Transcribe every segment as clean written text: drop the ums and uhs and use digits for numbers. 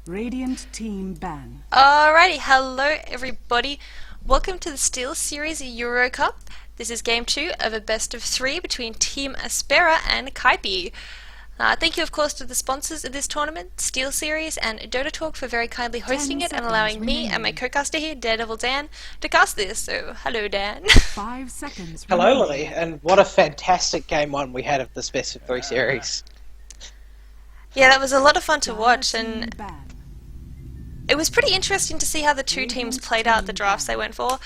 Radiant team ban. Alrighty, hello everybody. Welcome to the SteelSeries Euro Cup. This is game 2 of a best of 3 between Team Aspera and Kaipi. Thank you of course to the sponsors of this tournament, SteelSeries and Dota Talk, for very kindly hosting it and allowing me and my co-caster here, Daredevil Dan, to cast this. So, hello Dan. 5 seconds. Hello Lily, and what a fantastic game one we had of this best of 3 series. Yeah, that was a lot of fun to watch, and it was pretty interesting to see how the two teams played out the drafts they went for.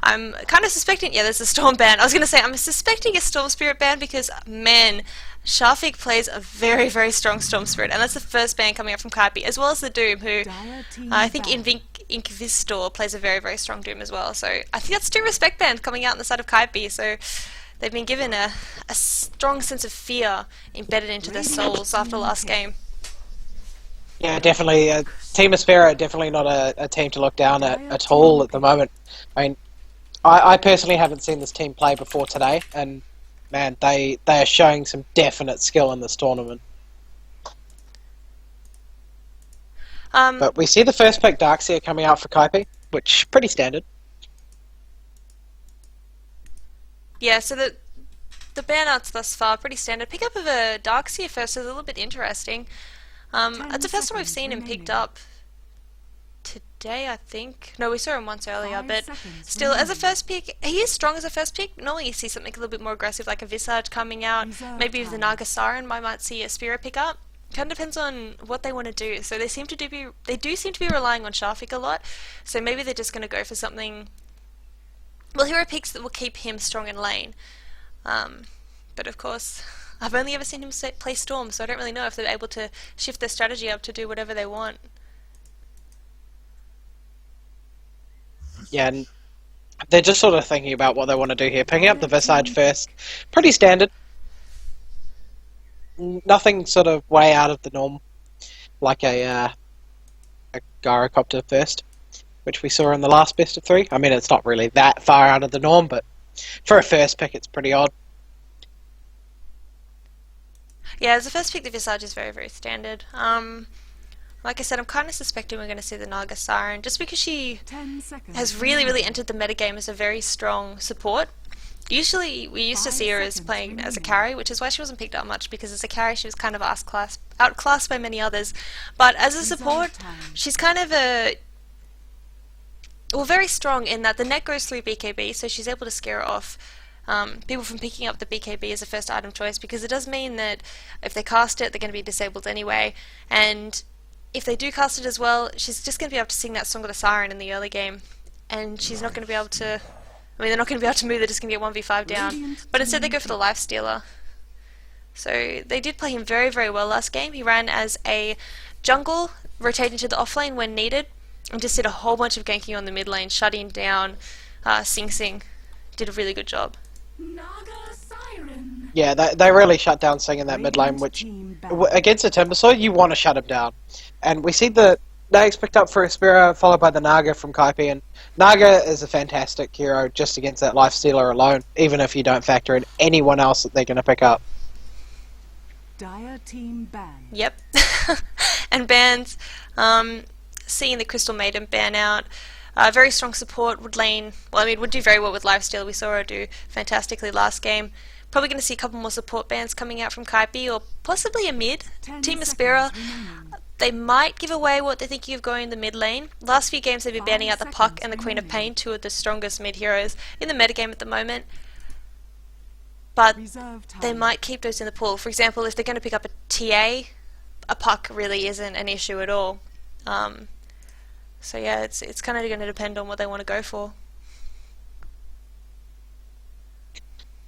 I'm kind of suspecting, yeah, there's a Storm ban. I was going to say, I'm suspecting a Storm Spirit ban because, man, Sharfik plays a very, very strong Storm Spirit, and that's the first ban coming up from Kaipi, as well as the Doom, who I think Inquisitor plays a very, very strong Doom as well. So I think that's two respect bans coming out on the side of Kaipi, so they've been given a strong sense of fear embedded into their souls after last game. Yeah, definitely. Team Aspera are definitely not a team to look down at all at the moment. I mean, I personally haven't seen this team play before today, and man, they are showing some definite skill in this tournament. But we see the first pick Darkseer coming out for Kaipi, which is pretty standard. Yeah, so the ban outs thus far pretty standard. Pickup of a Darkseer first is a little bit interesting. It's the first time I've seen him picked up today, I think. No, we saw him once earlier, but still, as a first pick, he is strong as a first pick. Normally you see something a little bit more aggressive, like a Visage coming out. Maybe with the Naga Siren, I might see a Spira pick up. Kind of depends on what they want to do. So they do seem to be relying on Sharfik a lot. So maybe they're just going to go for something. Well, hero picks that will keep him strong in lane. But of course, I've only ever seen him play Storm, so I don't really know if they're able to shift their strategy up to do whatever they want. Yeah, and they're just sort of thinking about what they want to do here. Picking up the Visage first, pretty standard. Nothing sort of way out of the norm, like a Gyrocopter first, which we saw in the last best of 3. I mean, it's not really that far out of the norm, but for a first pick, it's pretty odd. Yeah, as a first pick, the Visage is very, very standard. Like I said, I'm kind of suspecting we're going to see the Naga Siren, just because she has really, really entered the metagame as a very strong support. Usually, we used to see her as playing as a carry, which is why she wasn't picked up much, because as a carry she was kind of outclassed by many others. But as a support, she's kind of very strong in that the net goes through BKB, so she's able to scare off people from picking up the BKB as a first item choice, because it does mean that if they cast it, they're going to be disabled anyway, and if they do cast it as well, she's just going to be able to sing that Song of the Siren in the early game, and she's not going to be able to, I mean, they're not going to be able to move, they're just going to get 1v5 down, but instead they go for the Life Stealer. So they did play him very, very well last game. He ran as a jungle, rotating to the offlane when needed, and just did a whole bunch of ganking on the mid lane, shutting down Sing Sing. Did a really good job. Yeah, they really shut down Sing in that mid lane, which against a Timbersaw, you want to shut him down. And we see the Nags picked up for Aspera, followed by the Naga from Kaipi, and Naga is a fantastic hero just against that Life Stealer alone, even if you don't factor in anyone else that they're going to pick up. Dire team ban. Yep. And bans, seeing the Crystal Maiden ban out, very strong support, would lane, well, I mean, would do very well with Lifesteal. We saw her do fantastically last game. Probably going to see a couple more support bans coming out from Kaipi, or possibly a mid. Team Aspera, they might give away what they're thinking of going in the mid lane. Last few games they've been banning out the Puck and the Queen of Pain, two of the strongest mid heroes in the metagame at the moment. But they might keep those in the pool. For example, if they're going to pick up a TA, a Puck really isn't an issue at all. So yeah, it's kind of going to depend on what they want to go for.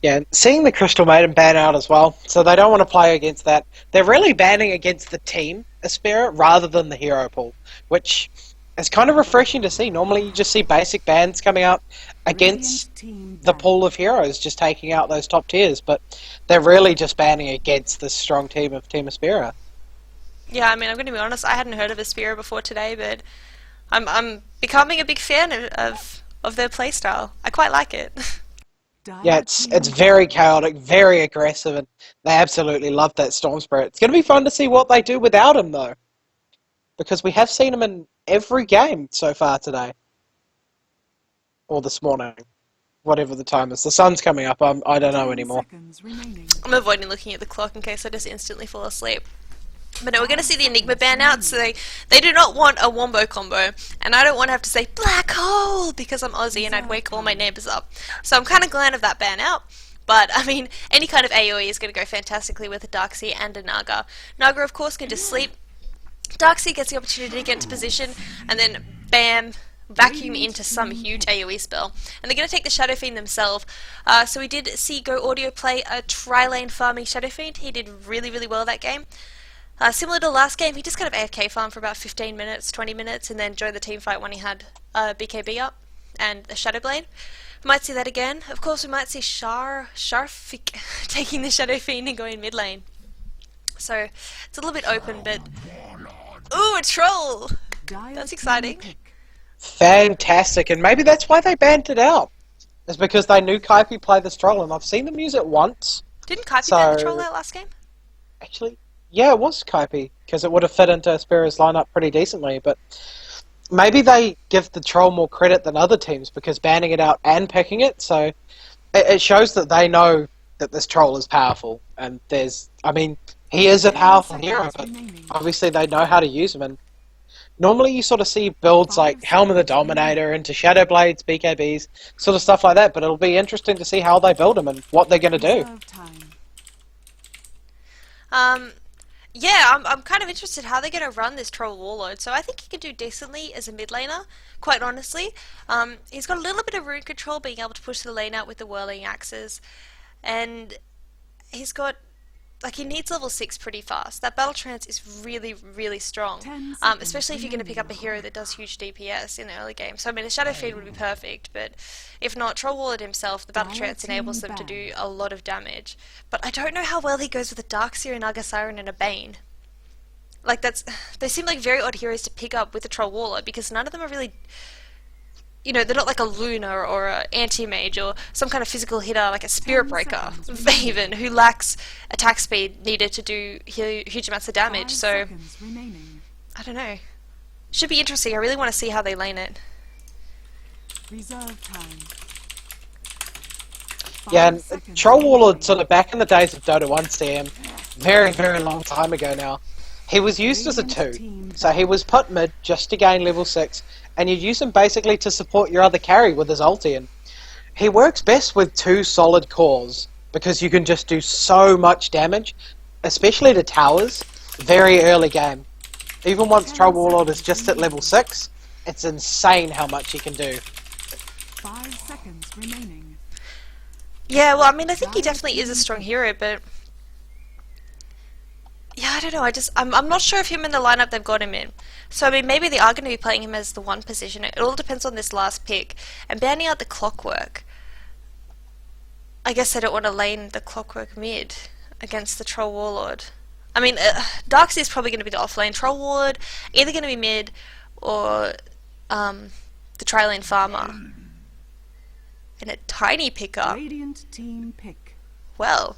Yeah, seeing the Crystal Maiden ban out as well, so they don't want to play against that. They're really banning against the team Aspera rather than the hero pool, which is kind of refreshing to see. Normally you just see basic bans coming out against the pool of heroes, just taking out those top tiers, but they're really just banning against the strong team of Team Aspera. Yeah, I mean, I'm going to be honest, I hadn't heard of Aspera before today, but I'm becoming a big fan of their playstyle. I quite like it. Yeah, it's very chaotic, very aggressive, and they absolutely love that Storm Spirit. It's going to be fun to see what they do without him, though. because we have seen him in every game so far today. Or this morning. Whatever the time is. The sun's coming up, I don't know 10 anymore. seconds remaining. I'm avoiding looking at the clock in case I just instantly fall asleep. But no, we're going to see the Enigma ban out, so they do not want a wombo combo. And I don't want to have to say black hole because I'm Aussie and I'd wake all my neighbours up. So I'm kind of glad of that ban out. But, I mean, any kind of AoE is going to go fantastically with a Darkseer and a Naga. Naga, of course, can just sleep. Darkseer gets the opportunity to get into position, and then, bam, vacuum into some huge AoE spell. And they're going to take the Shadow Fiend themselves. So we did see Go Audio play a tri-lane farming Shadow Fiend. He did really, really well that game. Similar to last game, he just kind of AFK farmed for about 15 minutes, 20 minutes, and then joined the team fight when he had BKB up and a Shadow Blade. We might see that again. Of course, we might see Sharfik taking the Shadow Fiend and going mid lane. So, it's a little bit open, but... Ooh, a troll! Dire That's team exciting. pick. Fantastic, and maybe that's why they banned it out. It's because they knew Kaipi played this troll, and I've seen them use it once. Didn't Kaipi ban the troll out last game? Actually, yeah, it was Kaipi, because it would have fit into Aspera's lineup pretty decently, but maybe they give the troll more credit than other teams, because banning it out and picking it, so it shows that they know that this troll is powerful, and he is a powerful hero, but obviously they know how to use him, and normally you sort of see builds like Helm of the Dominator into Shadow Blades, BKBs, sort of stuff like that, but it'll be interesting to see how they build him and what they're going to do. Reserve time. Yeah, I'm kind of interested how they're going to run this Troll Warlord. So I think he could do decently as a mid laner, quite honestly. He's got a little bit of rune control, being able to push the lane out with the whirling axes. And he's got... he needs level 6 pretty fast. That Battle Trance is really, really strong. 10 seconds Especially if you're going to pick up a hero that does huge DPS in the early game. So, I mean, a Shadow Fiend would be perfect, but if not, Troll Warlord himself, the Battle Trance enables them to do a lot of damage. But I don't know how well he goes with a Darkseer, an Naga Siren, and a Bane. They seem like very odd heroes to pick up with a Troll Warlord, because none of them are really... they're not like a Luna or an Anti-Mage or some kind of physical hitter like a Spirit Breaker, even, who lacks attack speed needed to do huge amounts of damage, 5 so, seconds remaining. I don't know. Should be interesting, I really want to see how they lane it. Reserve time. Yeah, 5 and seconds Troll Warlord, remaining. sort of back in the days of Dota 1 CM, very, very long time ago now, he was used as a 2, so he was put mid just to gain level 6, and you'd use him basically to support your other carry with his ulti, and he works best with 2 solid cores, because you can just do so much damage, especially to towers, very early game. Even once Troll Warlord is just at level 6, it's insane how much he can do. 5 seconds remaining. Yeah, well, I mean, I think he definitely is a strong hero, but... yeah, I don't know, I'm not sure if him in the lineup they've got him in. So, I mean, maybe they are going to be playing him as the 1 position. It all depends on this last pick. And banning out the Clockwork. I guess they don't want to lane the Clockwork mid against the Troll Warlord. I mean, Darkseer is probably going to be the off lane. Troll Warlord, either going to be mid or the tri-lane farmer. And a tiny pickup. Radiant team pick. Well,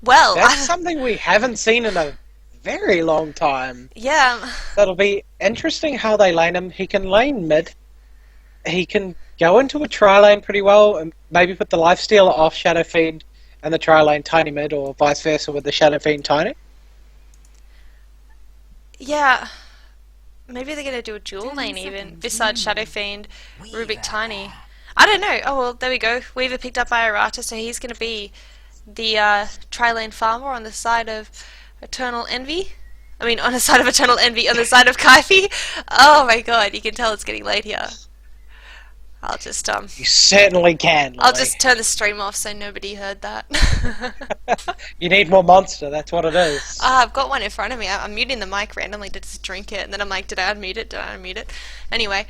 That's something we haven't seen in a very long time. yeah. That'll be interesting how they lane him. He can lane mid. He can go into a tri-lane pretty well, and maybe put the lifestealer off Shadow Fiend and the tri-lane tiny mid, or vice versa with the Shadow Fiend tiny. Yeah. Maybe they're going to do a dual 10 lane even. seconds Visage, Shadow Fiend, Rubik Tiny. I don't know. Oh, well, there we go. Weaver picked up by Arata, so he's going to be the tri-lane farmer on the side of Eternal Envy. I mean, on the side of Eternal Envy, on the side of Kaipi. Oh my god, you can tell it's getting late here. I'll just, You certainly can, I'll Lily. just turn the stream off so nobody heard that. You need more monster, that's what it is. I've got one in front of me. I'm muting the mic randomly to just drink it, and then I'm like, did I unmute it? Did I unmute it? Anyway,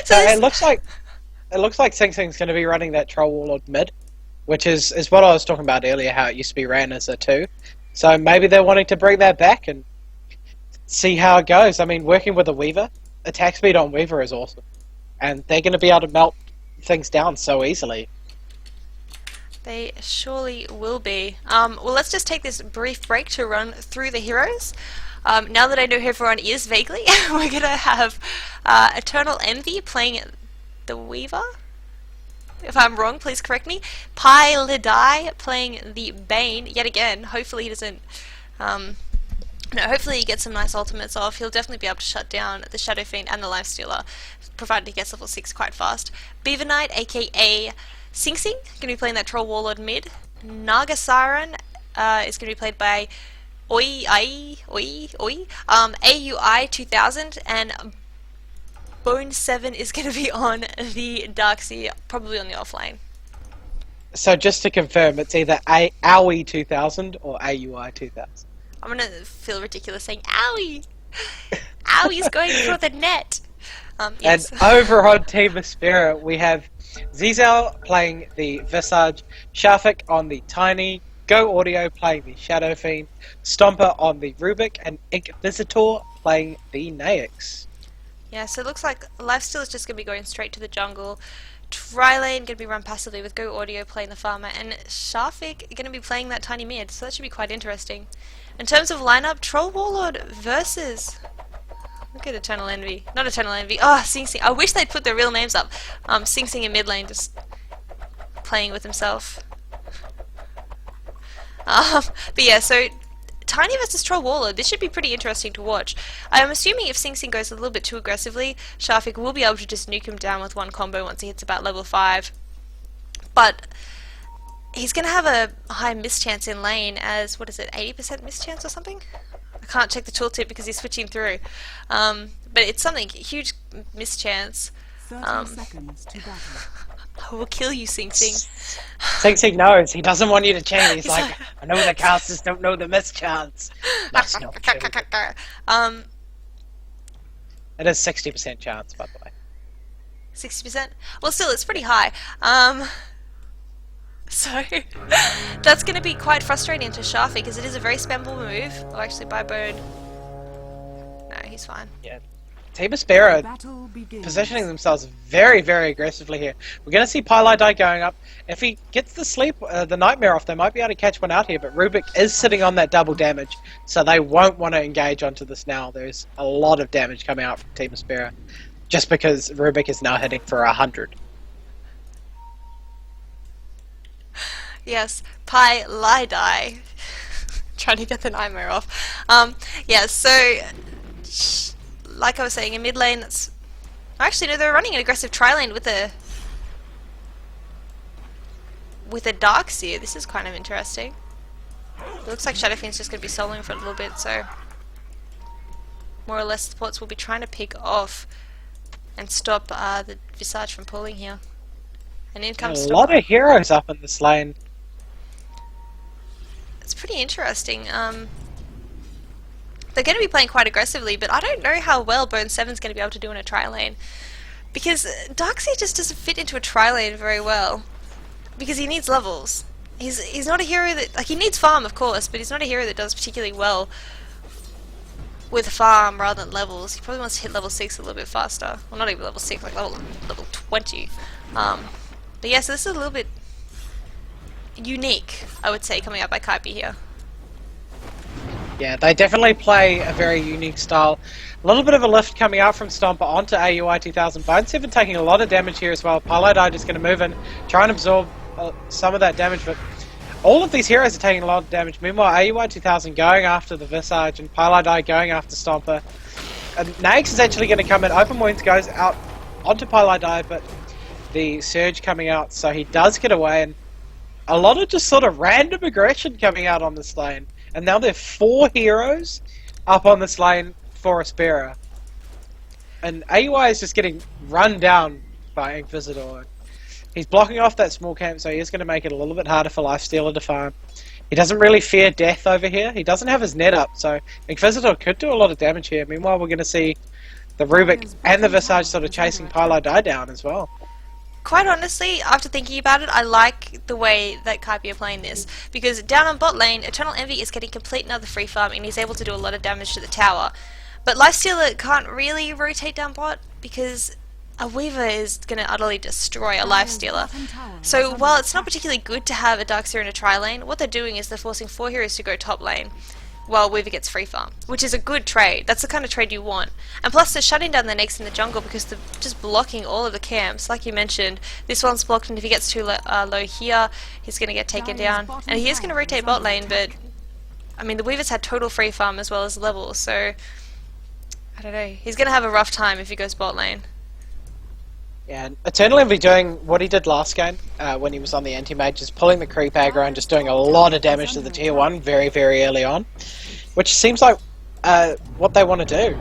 So it looks like Sing Sing's going to be running that Troll Warlord mid, which is what I was talking about earlier, how it used to be ran as a 2. So maybe they're wanting to bring that back and see how it goes. I mean, working with a Weaver, attack speed on Weaver is awesome. And they're going to be able to melt things down so easily. They surely will be. Well, let's just take this brief break to run through the heroes. Now that I know who everyone is vaguely, we're going to have Eternal Envy playing the Weaver. If I'm wrong, please correct me. Pi Lidai playing the Bane, yet again. Hopefully he doesn't... no, hopefully he gets some nice ultimates off. He'll definitely be able to shut down the Shadow Fiend and the Lifestealer, provided he gets level 6 quite fast. Beaver Knight, aka Sing Sing, going to be playing that Troll Warlord mid. Naga Siren is going to be played by AUI 2000, and Bone 7 is going to be on the Darkseer, probably on the offlane. So just to confirm, it's either AUI 2000 or AUI 2000. I'm going to feel ridiculous saying Owie! Owie's going for the net! Yes. And over on Team Aspera, we have Zizel playing the Visage, Shafik on the Tiny, Go Audio playing the Shadow Fiend, Stomper on the Rubik, and Inquisitor playing the Naix. Yeah, so it looks like Lifesteal is just going to be going straight to the jungle. Trilane going to be run passively with Go Audio playing the farmer, and Shafik going to be playing that tiny mid, so that should be quite interesting. In terms of lineup, Troll Warlord versus... Look at Eternal Envy. Not Eternal Envy. Oh, Sing Sing. I wish they'd put their real names up. Sing Sing in mid lane just playing with himself. But yeah, so Tiny versus Troll Warlord. This should be pretty interesting to watch. I'm assuming if Sing Sing goes a little bit too aggressively, Shafik will be able to just nuke him down with one combo once he hits about level 5. But he's going to have a high mischance in lane as, what is it, 80% mischance or something? I can't check the tooltip because he's switching through. But it's something, huge mischance. 30 seconds to battle. I will kill you, Sing Sing. Sing Sing knows. He doesn't want you to change. He's like, I know the casters don't know the mischance. That's not true. It is 60% chance, by the way. 60%? Well, still, it's pretty high. So, that's going to be quite frustrating to Shafi because it is a very spammable move. Oh, actually, by Bone. No, he's fine. Yeah. Team Aspera Battle begins. positioning themselves very, very aggressively here. We're going to see Pylai going up. If he gets the Nightmare off, they might be able to catch one out here, but Rubik is sitting on that double damage, so they won't want to engage onto this now. There's a lot of damage coming out from Team Aspera, just because Rubik is now hitting for 100. Yes, Pylai. Trying to get the Nightmare off. Yeah, so... Like I was saying, in mid lane, that's... Actually, no, they're running an aggressive tri-lane with a Darkseer. This is kind of interesting. It looks like Shadow Fiend's just going to be soloing for a little bit, so... More or less, supports will be trying to pick off and stop the Visage from pulling here. And in comes a lot of heroes up in this lane. It's pretty interesting. They're going to be playing quite aggressively, but I don't know how well Bone 7's going to be able to do in a tri-lane. Because Darkseer just doesn't fit into a tri-lane very well. Because he needs levels. He's not a hero that... Like, he needs farm, of course, but he's not a hero that does particularly well with farm rather than levels. He probably wants to hit level 6 a little bit faster. Well, not even level 6, like level 20. But yeah, so this is a little bit unique, I would say, coming out by Kaipi here. Yeah, they definitely play a very unique style. A little bit of a lift coming out from Stomper onto AUI 2000. Bone 7 taking a lot of damage here as well. Pylai just going to move in, try and absorb some of that damage, but all of these heroes are taking a lot of damage. Meanwhile, AUI 2000 going after the Visage and Pylai going after Stomper. And Naix is actually going to come in. Open Wounds goes out onto Pylai, but the Surge coming out, so he does get away. And a lot of just sort of random aggression coming out on this lane. And now there are 4 heroes up on this lane for Aspera. And AUI is just getting run down by Inquisitor. He's blocking off that small camp, so he is going to make it a little bit harder for Lifestealer to farm. He doesn't really fear death over here. He doesn't have his net up, so Inquisitor could do a lot of damage here. Meanwhile, we're going to see the Rubik and the Visage sort of chasing Pylai down as well. Quite honestly, after thinking about it, I like the way that Kaipi are playing this. Because down on bot lane, Eternal Envy is getting complete another free farm and he's able to do a lot of damage to the tower. But Lifestealer can't really rotate down bot because a Weaver is going to utterly destroy a Lifestealer. So while it's not particularly good to have a Darkseer in a tri-lane, what they're doing is they're forcing 4 heroes to go top lane while Weaver gets free farm, which is a good trade. That's the kind of trade you want. And plus they're shutting down the Nakes in the jungle because they're just blocking all of the camps. Like you mentioned, this one's blocked, and if he gets too low here, he's going to get taken down. And he is going to rotate bot lane, but I mean, the Weaver's had total free farm as well as level, so I don't know. He's going to have a rough time if he goes bot lane. Yeah, and Eternal Envy doing what he did last game when he was on the anti-mage, just pulling the creep aggro and just doing a lot of damage to the tier 1 very, very early on, which seems like what they want to do.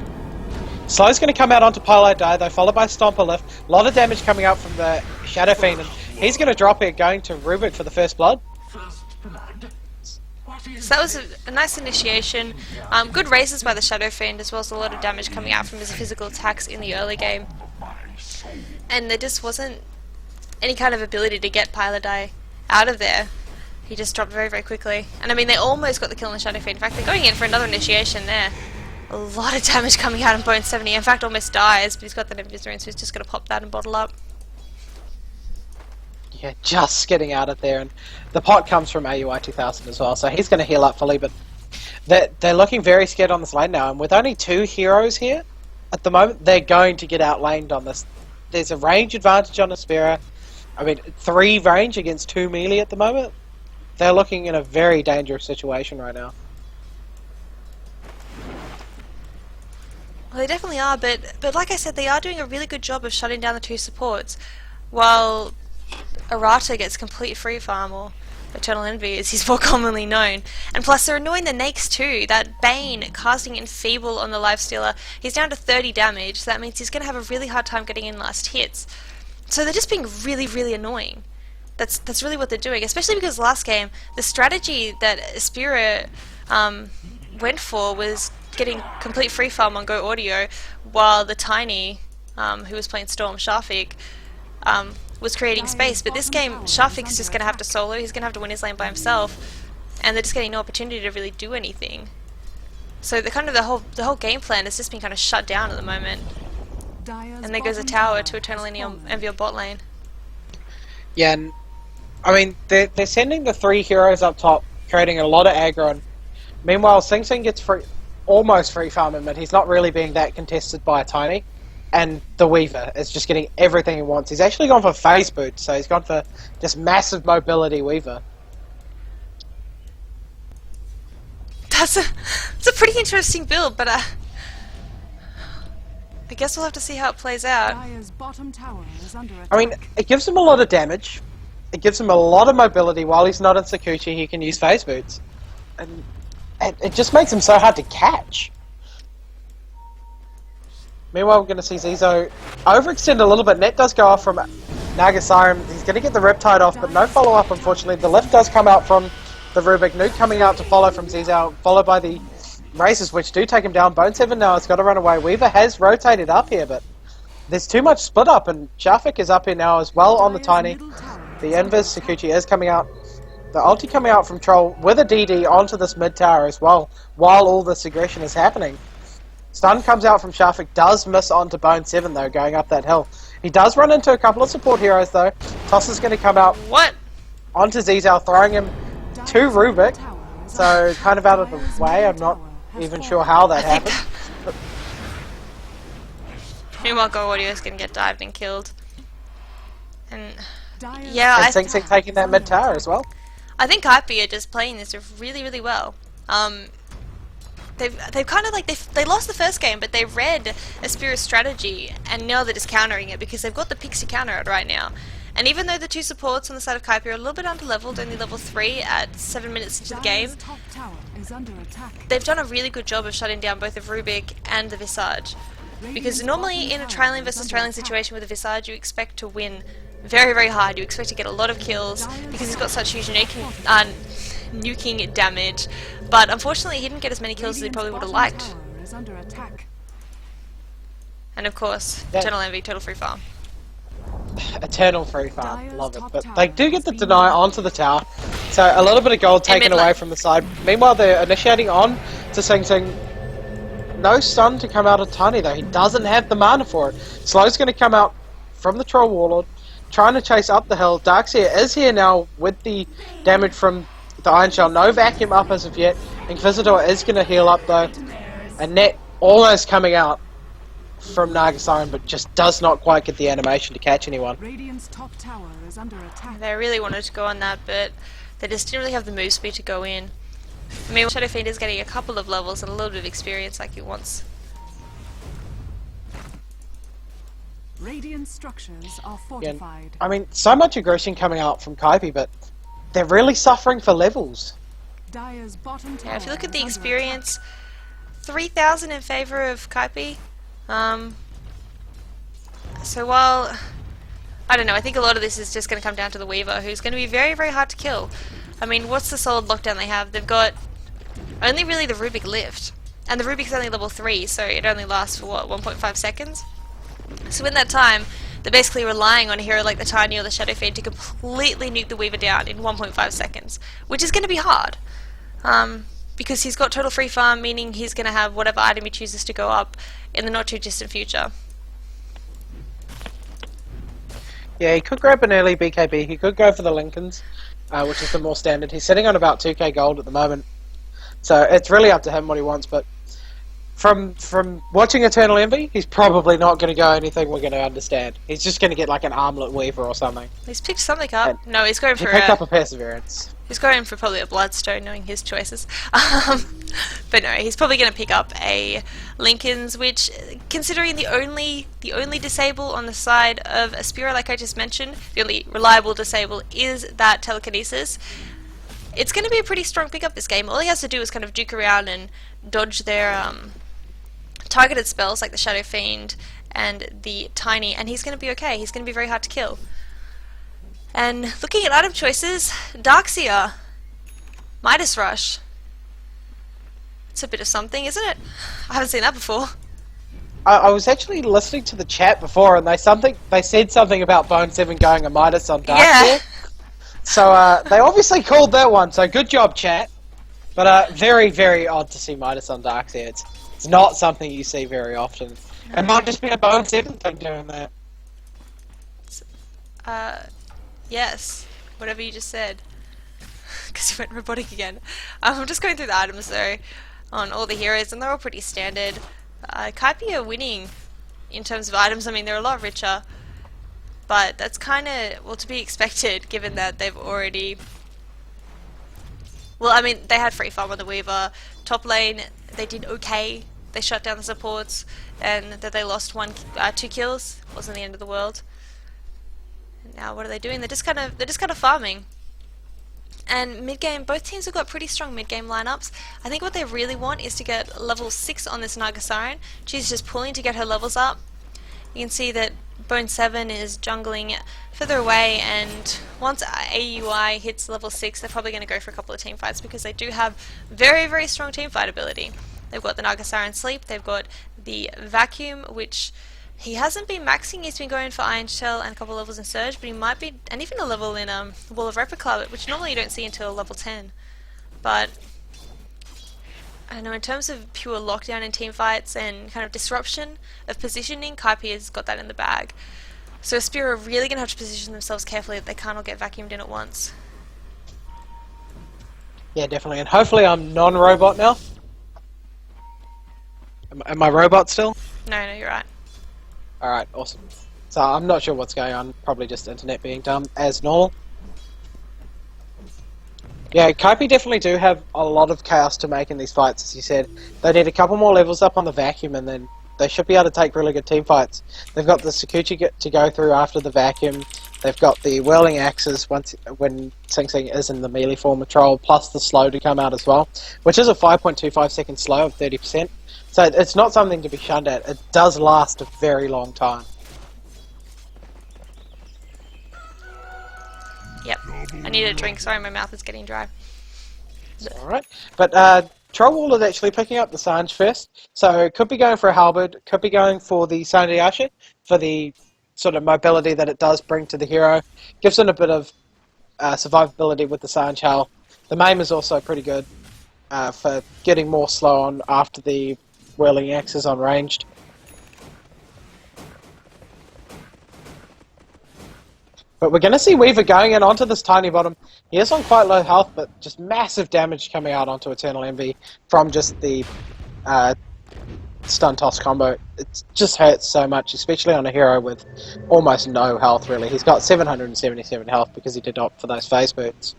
Slow's going to come out onto Polo Die, though, followed by Stomper Lift. A lot of damage coming out from the Shadow Fiend, and he's going to drop it, going to Rubik for the first blood. So that was a nice initiation. Good races by the Shadow Fiend, as well as a lot of damage coming out from his physical attacks in the early game. And there just wasn't any kind of ability to get Pylodie out of there. He just dropped very, very quickly. And I mean, they almost got the kill on the Shadow Fiend. In fact, they're going in for another initiation there. A lot of damage coming out on Bone 70. In fact, almost dies, but he's got that Invis-Rune, so he's just going to pop that and bottle up. Yeah, just getting out of there. And the pot comes from AUI 2000 as well, so he's going to heal up fully. But they're looking very scared on this lane now. And with only 2 heroes here, at the moment, they're going to get outlaned on this. There's a range advantage on Aspera. I mean, 3 range against 2 melee at the moment. They're looking in a very dangerous situation right now. Well, they definitely are, but like I said, they are doing a really good job of shutting down the 2 supports, while Arata gets complete free farm, or Eternal Envy as he's more commonly known. And plus they're annoying the Nakes too. That Bane casting Enfeeble on the Lifestealer, he's down to 30 damage, so that means he's going to have a really hard time getting in last hits. So they're just being really, really annoying. That's really what they're doing, especially because last game, the strategy that Aspera went for was getting complete free farm on Go Audio, while the Tiny, who was playing Storm Shafik, was creating space. But this game, Shafik's just going to have to solo, he's going to have to win his lane by himself, and they're just getting no opportunity to really do anything. So the whole game plan has just been kind of shut down at the moment. And there goes a tower to Eternal Envy on bot lane. Yeah, and I mean, they're sending the 3 heroes up top, creating a lot of aggro, and meanwhile Sing Sing gets almost free farming, but he's not really being that contested by a Tiny. And the Weaver is just getting everything he wants. He's actually gone for phase boot, so he's gone for just massive mobility Weaver. That's a pretty interesting build, but I guess we'll have to see how it plays out. I mean, it gives him a lot of damage. It gives him a lot of mobility. While he's not in Sakuchi, he can use phase boots. And it just makes him so hard to catch. Meanwhile, we're going to see Zizo overextend a little bit. Net does go off from Nagasiren. He's going to get the Riptide off, but no follow-up, unfortunately. The lift does come out from the Rubik. Nuke coming out to follow from Zizo, followed by the Races, which do take him down. Bone 7 now has got to run away. Weaver has rotated up here, but there's too much split up, and Shafik is up here now as well on the Tiny. The Invis Sakuchi is coming out. The ulti coming out from Troll with a DD onto this mid tower as well, while all this aggression is happening. Stun comes out from Shafik, does miss onto Bone 7 though, going up that hill. He does run into a couple of support heroes though. Toss is going to come out onto Zizal, throwing him to Rubik. So kind of out of the way, I'm not even sure how that happened. Meanwhile, Go Audio is going to get dived and killed. And yeah, and Sing Sing taking that mid tower as well. I think Kaipi are just playing this really, really well. They've kind of like they lost the first game, but they read Aspera's strategy, and now they're just countering it because they've got the Pixie counter out right now. And even though the 2 supports on the side of Kaipi are a little bit under-leveled, only level 3 at 7 minutes into the game, they've done a really good job of shutting down both the Rubik and the Visage. Because normally in a tri-lane versus tri-lane situation with a Visage, you expect to win very, very hard. You expect to get a lot of kills because he's got such huge nuking damage. But unfortunately, he didn't get as many kills as he probably would have liked. And of course, Eternal Envy, total free farm. Eternal free farm, love it. But they do get the deny onto the tower, so a little bit of gold taken away from the side. Meanwhile, they're initiating on to Sing Sing. No stun to come out of Tiny though, he doesn't have the mana for it. Slow's going to come out from the Troll Warlord, trying to chase up the hill. Darkseer is here now with the damage from the Iron Shell. No vacuum up as of yet. Inquisitor is going to heal up though. And Net almost coming out from Nagasaren, but just does not quite get the animation to catch anyone. Radiant's top tower is under attack. They really wanted to go on that, but they just didn't really have the move speed to go in. I mean, Shadow Fiend is getting a couple of levels and a little bit of experience like he wants. Radiant structures are fortified. I mean, so much aggression coming out from Kaipi, but they're really suffering for levels. Dire's bottom tower Yeah, if you look at the is under experience, 3,000 in favor of Kaipi. So while, I don't know, I think a lot of this is just going to come down to the Weaver, who's going to be very, very hard to kill. I mean, what's the solid lockdown they have? They've got only really the Rubik Lift, and the Rubik's only level 3, so it only lasts for, what, 1.5 seconds? So in that time, they're basically relying on a hero like the Tiny or the Shadow Fiend to completely nuke the Weaver down in 1.5 seconds, which is going to be hard. Because he's got total free farm, meaning he's going to have whatever item he chooses to go up in the not too distant future. Yeah, he could grab an early BKB. He could go for the Lincolns, which is the more standard. He's sitting on about 2k gold at the moment, so it's really up to him what he wants. But from watching Eternal Envy, he's probably not going to go anything we're going to understand. He's just going to get like an Armlet Weaver or something. He's picked something up. No, he's going for he picked up a Perseverance. He's going for probably a Bloodstone, knowing his choices. But no, he's probably going to pick up a Lincoln's, which, considering the only disable on the side of Aspera, like I just mentioned, the only reliable disable is that Telekinesis. It's going to be a pretty strong pickup this game. All he has to do is kind of duke around and dodge their targeted spells like the Shadow Fiend and the Tiny, and he's going to be okay. He's going to be very hard to kill. And looking at item choices, Darkseer, Midas Rush. It's a bit of something, isn't it? I haven't seen that before. I was actually listening to the chat before, and they said something about Bone 7 going a Midas on Darkseer. Yeah. So they obviously called that one, so good job, chat. But very, very odd to see Midas on Darkseer. It's not something you see very often. It might just be a Bone 7 thing doing that. Yes, whatever you just said. Because you went robotic again. I'm just going through the items though, on all the heroes, and they're all pretty standard. Kaipi are winning in terms of items. I mean, they're a lot richer, but that's kind of, well, to be expected, given that they've already... Well, I mean, they had free farm on the Weaver. Top lane, they did okay. They shut down the supports, and that they lost 2 kills. Wasn't the end of the world. Now what are they doing? They're just kind of farming. And mid game, both teams have got pretty strong mid game lineups. I think what they really want is to get level 6 on this Nagasaren. She's just pulling to get her levels up. You can see that Bone 7 is jungling further away, and once AUI hits level 6, they're probably going to go for a couple of team fights because they do have very, very strong team fight ability. They've got the Nagasaren Sleep, they've got the Vacuum, which he hasn't been maxing. He's been going for Iron Shell and a couple of levels in Surge, but he might be, and even a level in Wall of Replica, which normally you don't see until level 10. But I don't know, in terms of pure lockdown in team fights and kind of disruption of positioning, Kaipi has got that in the bag. So Aspera are really going to have to position themselves carefully that they can't all get vacuumed in at once. Yeah, definitely. And hopefully I'm non-robot now. Am I robot still? No, you're right. Alright, awesome. So I'm not sure what's going on. Probably just internet being dumb, as normal. Yeah, Kaipi definitely do have a lot of chaos to make in these fights, as you said. They need a couple more levels up on the vacuum, and then they should be able to take really good team fights. They've got the Sakuchi to go through after the vacuum. They've got the whirling axes when Sing Sing is in the melee form of troll, plus the slow to come out as well, which is a 5.25 second slow of 30%. So it's not something to be shunned at. It does last a very long time. Yep. I need a drink. Sorry, my mouth is getting dry. Alright. But Troll Wall is actually picking up the Sange first. So could be going for a Halberd, could be going for the Sandiasha for the sort of mobility that it does bring to the hero. Gives it a bit of survivability with the Sange Hell. The Maim is also pretty good for getting more slow on after the whirling axes on ranged. But we're going to see Weaver going in onto this tiny bottom. He is on quite low health, but just massive damage coming out onto Eternal Envy from just the stun toss combo. It just hurts so much, especially on a hero with almost no health, really. He's got 777 health because he did opt for those phase boots.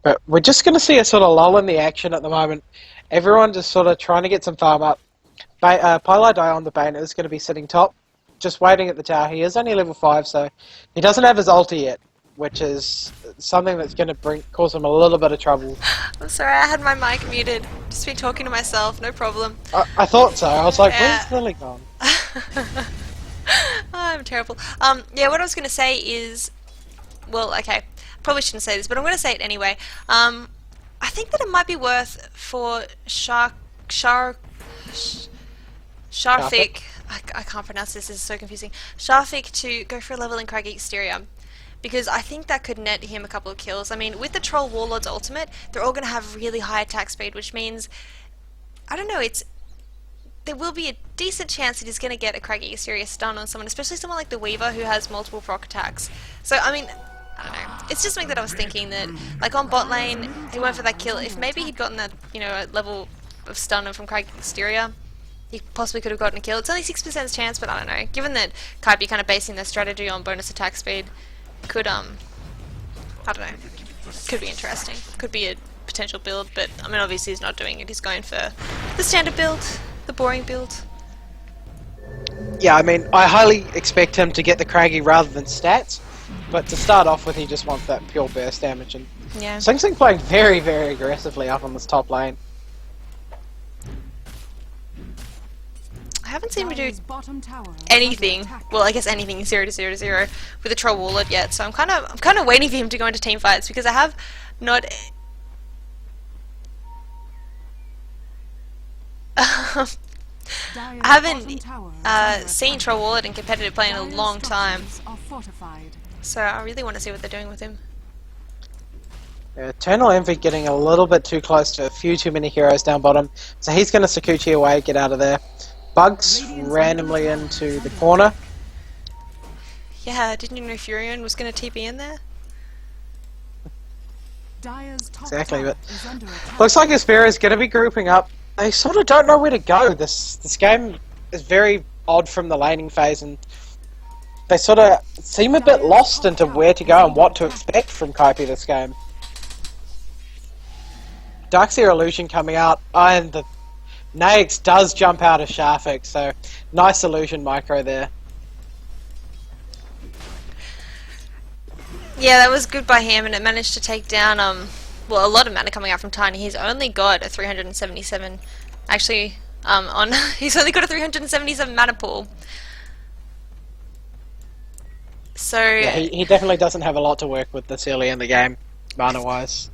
But we're just going to see a sort of lull in the action at the moment. Everyone just sort of trying to get some farm up. Pylai Die on the Bane is going to be sitting top, just waiting at the tower. He is only level 5, so he doesn't have his ulti yet, which is something that's going to cause him a little bit of trouble. I'm sorry, I had my mic muted. Just been talking to myself, no problem. I thought so. I was like, Yeah. where's Lily gone? Oh, I'm terrible. Yeah, what I was going to say is, well, okay, probably shouldn't say this, but I'm going to say it anyway. I think that it might be worth for Sharfik. I can't pronounce this is so confusing. Sharfik to go for a level in Craggy Exterior, because I think that could net him a couple of kills. I mean, with the Troll Warlord's ultimate, they're all going to have really high attack speed, which means, I don't know, there will be a decent chance that he's going to get a Craggy Exterior stun on someone, especially someone like the Weaver who has multiple proc attacks. So, I mean, I don't know. It's just something that I was thinking that, like on bot lane, he went for that kill. If maybe he'd gotten that, you know, level of stun from Craggy Exterior, he possibly could have gotten a kill. It's only 6% chance, but I don't know. Given that Kaipi kind of basing their strategy on bonus attack speed, could, I don't know, could be interesting. Could be a potential build, but, I mean, obviously he's not doing it. He's going for the standard build, the boring build. Yeah, I mean, I highly expect him to get the Craggy rather than stats, but to start off with, he just wants that pure burst damage, and Yeah. Sing Sing playing very, very aggressively up on this top lane. I haven't seen him do Dire's bottom tower is anything. under attack. Well, I guess anything 0 to 0 to 0 with a Troll Warlord yet. So I'm kind of waiting for him to go into team fights because I have not. Dire's I haven't bottom tower is under seen attack. Troll Warlord in competitive play in a Dire's long time, structures are fortified. so I really want to see what they're doing with him. Eternal Envy getting a little bit too close to a few too many heroes down bottom, so he's going to Sakuchi away, get out of there. Bugs randomly into the corner. Yeah, didn't you know Furion was going to TP in there? Dire's top Exactly, tower but is under attack. looks like Aspera is going to be grouping up. They sort of don't know where to go. This game is very odd from the laning phase, and they sort of seem a bit lost into where to go and what to expect from Kaipi this game. Darkseer Illusion coming out, and the Naix does jump out of Sharfik, so nice illusion micro there. Yeah, that was good by him, and it managed to take down well, a lot of mana coming out from Tiny. He's only got a 377. Actually, he's only got a 377 mana pool. So Yeah, he definitely doesn't have a lot to work with this early in the game, mana-wise.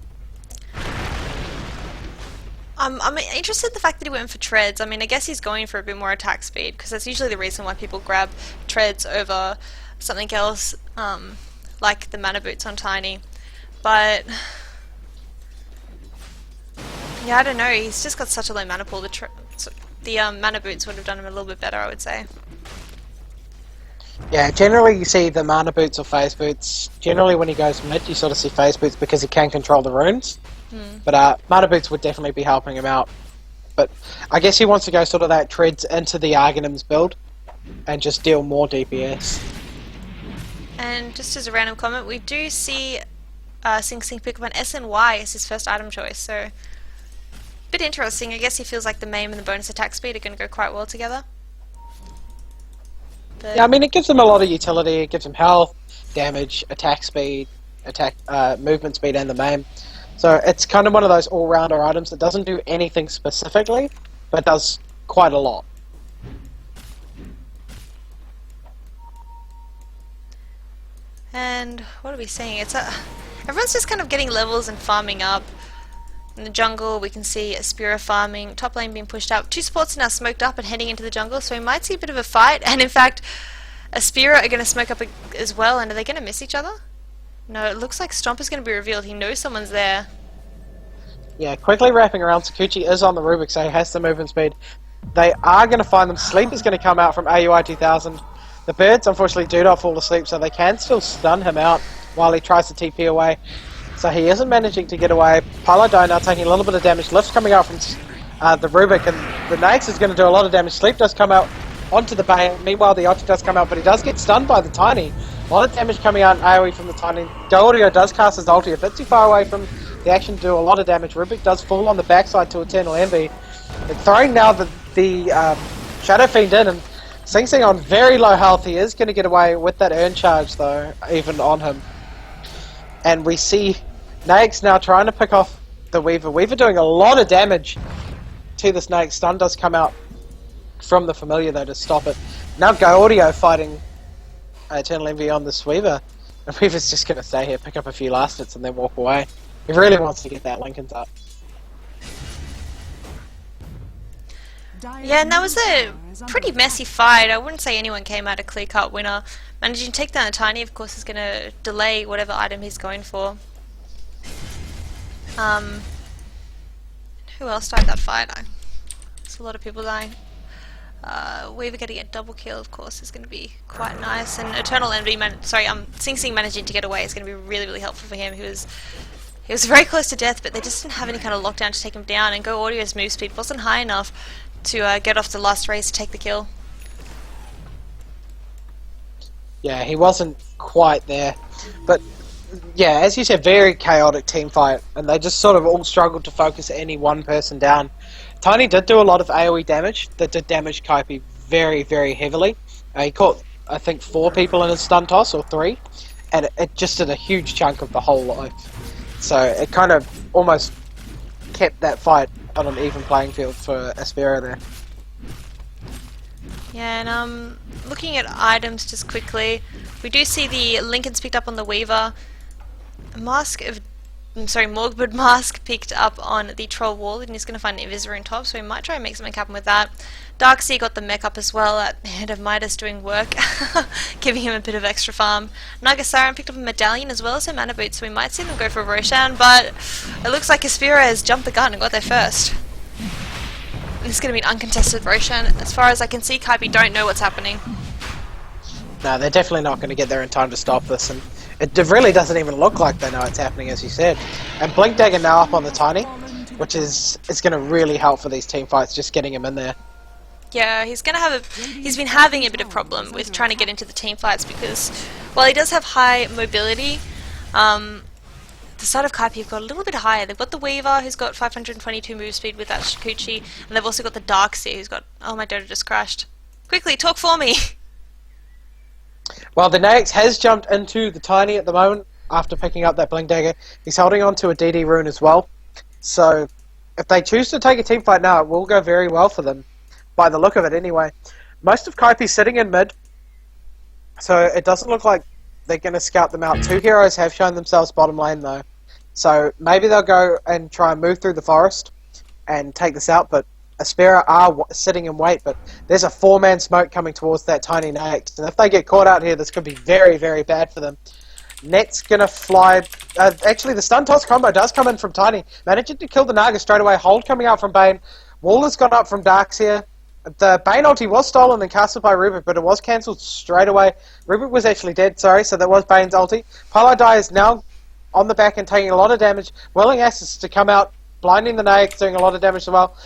I'm interested in the fact that he went for treads. I mean, I guess he's going for a bit more attack speed, because that's usually the reason why people grab treads over something else, like the mana boots on Tiny. But yeah, I don't know. He's just got such a low mana pool. The mana boots would have done him a little bit better, I would say. Yeah, generally you see the mana boots or phase boots. Generally when he goes mid, you sort of see phase boots because he can control the runes. But mana boots would definitely be helping him out. But I guess he wants to go sort of that treads into the Argonim's build and just deal more DPS. And just as a random comment, we do see Sing Sing pick up an SNY as his first item choice, so bit interesting. I guess he feels like the maim and the bonus attack speed are going to go quite well together. But Yeah, I mean it gives him a lot of utility. It gives him health, damage, attack speed, movement speed, and the maim. So it's kind of one of those all-rounder items that doesn't do anything specifically, but does quite a lot. And what are we seeing? Everyone's just kind of getting levels and farming up. In the jungle, we can see Aspera farming, top lane being pushed out. Two supports are now smoked up and heading into the jungle, so we might see a bit of a fight. And in fact, Aspera are going to smoke up as well, and are they going to miss each other? No, it looks like Stomp is going to be revealed. He knows someone's there. Yeah, quickly wrapping around. Sakuchi is on the Rubik, so he has the movement speed. They are going to find them. Sleep is going to come out from AUI 2000. The birds, unfortunately, do not fall asleep, so they can still stun him out while he tries to TP away. So he isn't managing to get away. Paladin now taking a little bit of damage. Lift's coming out from the Rubik, and the Nax is going to do a lot of damage. Sleep does come out onto the Bane. Meanwhile, the ulti does come out, but he does get stunned by the Tiny. A lot of damage coming out in AoE from the Tiny. Goldio does cast his ulti a bit too far away from the action to do a lot of damage. Rubik does fall on the backside to Eternal Envy. And throwing now the Shadow Fiend in, and Sing Sing on very low health. He is going to get away with that Urn Charge, though, even on him. And we see Naix now trying to pick off the Weaver. Weaver doing a lot of damage to this Naix. Stun does come out from the Familiar, though, to stop it. Now Audio fighting Eternal Envy on this Weaver. And Weaver's just going to stay here, pick up a few last hits, and then walk away. He really wants to get that Lincoln's up. Yeah, and that was a pretty messy fight. I wouldn't say anyone came out a clear-cut winner. Managing to take down the Tiny, of course, is going to delay whatever item he's going for. Who else died that fight? There's a lot of people dying. Weaver getting a double kill, of course, is going to be quite nice. And Eternal Envy, Sing Sing managing to get away is going to be really, really helpful for him. He was very close to death, but they just didn't have any kind of lockdown to take him down. And Go Audio's move speed wasn't high enough to get off the last race to take the kill. Yeah, he wasn't quite there. But, yeah, as you said, very chaotic team fight. And they just sort of all struggled to focus any one person down. Tiny did do a lot of AoE damage that did damage Kaipi very, very heavily. He caught, I think, 4 people in his stun toss, or 3. And it just did a huge chunk of the whole life. So it kind of almost kept that fight on an even playing field for Aspera there. Yeah, and looking at items just quickly, we do see the Lincoln's picked up on the Weaver. Morgbird Mask picked up on the Troll Wall, and he's going to find an Invisor top, so we might try and make something happen with that. Darkseer got the mech up as well, at Head of Midas doing work, giving him a bit of extra farm. Nagasaran picked up a Medallion as well as a Mana Boot, so we might see them go for a Roshan, but it looks like Aspera has jumped the gun and got there first. And this is going to be an uncontested Roshan. As far as I can see, Kaipi don't know what's happening. No, they're definitely not going to get there in time to stop this, and it really doesn't even look like they know it's happening, as you said. And Blink Dagger now up on the Tiny, which is going to really help for these team fights, just getting him in there. Yeah, he's been having a bit of problem with trying to get into the team fights because while he does have high mobility, the side of Kaipi have got a little bit higher. They've got the Weaver, who's got 522 move speed with that Shikuchi, and they've also got the Darkseer, who's got... Oh, my data just crashed. Quickly, talk for me! Well, the Naix has jumped into the Tiny at the moment after picking up that Blink Dagger. He's holding on to a DD rune as well. So, if they choose to take a team fight now, it will go very well for them. By the look of it, anyway. Most of Kaipi's sitting in mid, so it doesn't look like they're going to scout them out. 2 heroes have shown themselves bottom lane, though. So, maybe they'll go and try and move through the forest and take this out, but Aspera are sitting in wait, but there's a 4-man smoke coming towards that Tiny Naix, and if they get caught out here, this could be very, very bad for them. Net's gonna fly... actually, the stun toss combo does come in from Tiny. Managing to kill the Naga straight away. Hold coming out from Bane. Wall has gone up from Darkseer. The Bane ulti was stolen and casted by Rubik, but it was cancelled straight away. Rubik was actually dead, sorry, so that was Bane's ulti. Paladai is now on the back and taking a lot of damage. Willing Asses to come out, blinding the Naix, doing a lot of damage as well.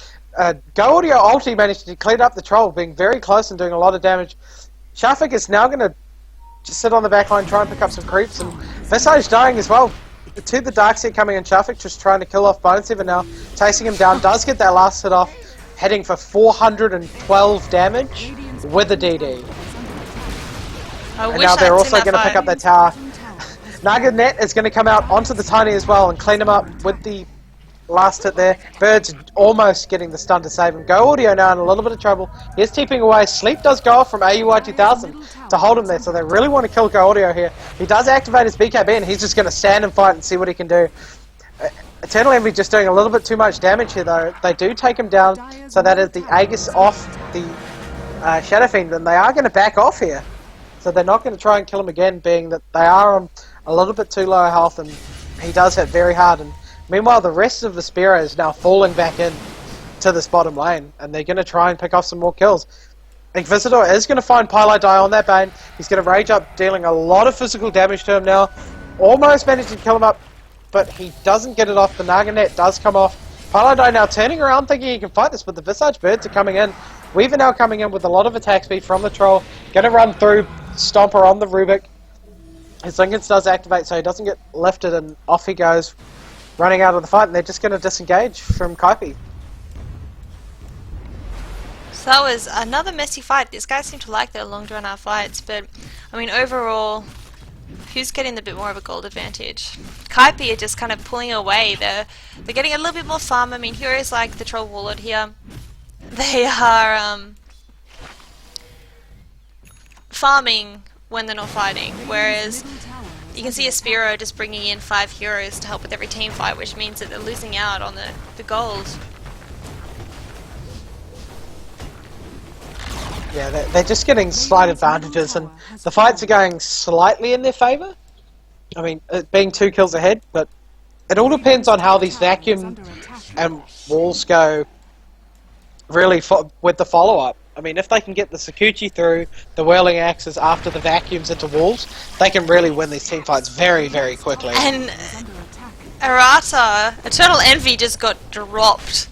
Go Audio ulti managed to clean up the Troll, being very close and doing a lot of damage. Shafik is now going to just sit on the back line, try and pick up some creeps, and Visage dying as well. To the Darkseer coming in, Shafik just trying to kill off Bonesever now, chasing him down, does get that last hit off, heading for 412 damage with a DD. And now they're also going to pick up that tower. Naga Net is going to come out onto the Tiny as well and clean him up with the last hit there. Bird's almost getting the stun to save him. Go Audio now in a little bit of trouble. He's TPing away. Sleep does go off from AUI 2000 to hold him there, so they really want to kill Go Audio here. He does activate his BKB and he's just going to stand and fight and see what he can do. Eternal Envy just doing a little bit too much damage here though. They do take him down, so that is the Aegis off the Shadow Fiend, and they are going to back off here. so they're not going to try and kill him again, being that they are on a little bit too low health, and he does hit very hard. And meanwhile, the rest of the Aspera is now falling back in to this bottom lane, and they're going to try and pick off some more kills. Inquisitor is going to find Pylite Die on that Bane. He's going to rage up, dealing a lot of physical damage to him now. Almost managed to kill him up, but he doesn't get it off. The Naga net does come off. Pylite Die now turning around thinking he can fight this, but the Visage Birds are coming in. Weaver now coming in with a lot of attack speed from the Troll. Going to run through Stomper on the Rubik. His Linkens does activate, so he doesn't get lifted, and off he goes, running out of the fight, and they're just going to disengage from Kaipi. So that was another messy fight. These guys seem to like their long drawn out fights, but I mean overall, who's getting the bit more of a gold advantage? Kaipi are just kind of pulling away. They're getting a little bit more farm. I mean, heroes like the Troll Warlord here, they are farming when they're not fighting, whereas you can see Aspera just bringing in 5 heroes to help with every team fight, which means that they're losing out on the gold. Yeah, they're just getting slight advantages, and the fights are going slightly in their favour. I mean, it being 2 kills ahead, but it all depends on how these vacuum and walls go really with the follow-up. I mean, if they can get the Sakuchi through, the whirling axes after the vacuums into walls, they can really win these team fights very, very quickly. And Arata, Eternal Envy just got dropped.